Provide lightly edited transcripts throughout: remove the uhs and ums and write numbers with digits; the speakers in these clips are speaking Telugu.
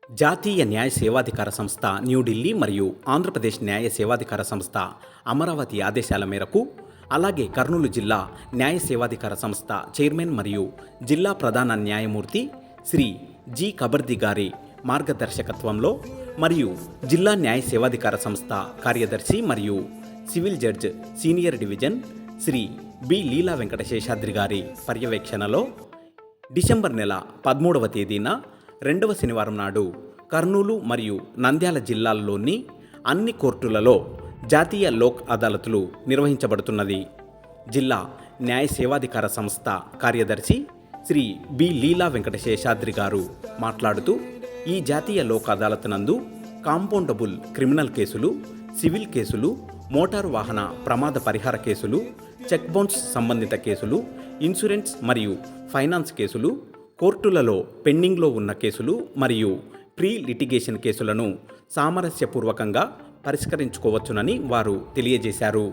జాతీయ న్యాయ సేవాధికార సంస్థ న్యూఢిల్లీ మరియు ఆంధ్రప్రదేశ్ న్యాయ సేవాధికార సంస్థ అమరావతి ఆదేశాల మేరకు, అలాగే కర్నూలు జిల్లా న్యాయ సేవాధికార సంస్థ చైర్మన్ మరియు జిల్లా ప్రధాన న్యాయమూర్తి శ్రీ జి కబర్ది గారి మార్గదర్శకత్వంలో మరియు జిల్లా న్యాయ సేవాధికార సంస్థ కార్యదర్శి మరియు civil judge senior division Shri B Leela Venkata Seshadri గారి పర్యవేక్షణలో డిసెంబర్ నెల 13వ తేదీన 2వ శనివారం నాడు కర్నూలు మరియు నంద్యాల జిల్లాల్లోని అన్ని కోర్టులలో జాతీయ లోక్ అదాలతులు నిర్వహించబడుతున్నది. జిల్లా న్యాయ సేవాధికార సంస్థ కార్యదర్శి శ్రీ బి లీలా వెంకట శేషాద్రి గారు మాట్లాడుతూ, ఈ జాతీయ లోక్ అదాలత్ నందు కాంపౌండబుల్ క్రిమినల్ కేసులు, సివిల్ కేసులు, మోటారు వాహన ప్రమాద పరిహార కేసులు, చెక్ బౌన్స్ సంబంధిత కేసులు, ఇన్సూరెన్స్ మరియు ఫైనాన్స్ కేసులు, కోర్టులలో పెండింగ్లో ఉన్న కేసులు మరియు ప్రీ లిటిగేషన్ కేసులను సామరస్యపూర్వకంగా పరిష్కరించుకోవచ్చునని వారు తెలియజేశారు.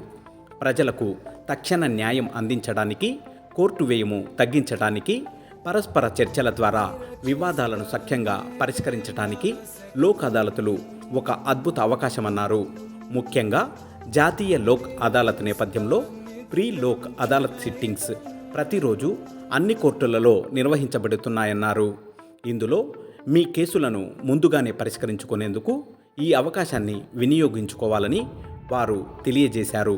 ప్రజలకు తక్షణ న్యాయం అందించడానికి, కోర్టు వ్యయము తగ్గించడానికి, పరస్పర చర్చల ద్వారా వివాదాలను సఖ్యంగా పరిష్కరించడానికి లోక్ అదాలతులు ఒక అద్భుత అవకాశమన్నారు. ముఖ్యంగా జాతీయ లోక్ అదాలత్ నేపథ్యంలో ప్రీ లోక్ అదాలత్ సిట్టింగ్స్ ప్రతిరోజు అన్ని కోర్టులలో నిర్వహించబడుతున్నాయన్నారు. ఇందులో మీ కేసులను ముందుగానే పరిష్కరించుకునేందుకు ఈ అవకాశాన్ని వినియోగించుకోవాలని వారు తెలియజేశారు.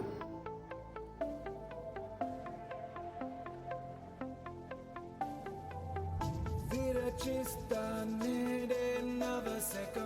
Vira ci sta nere nove second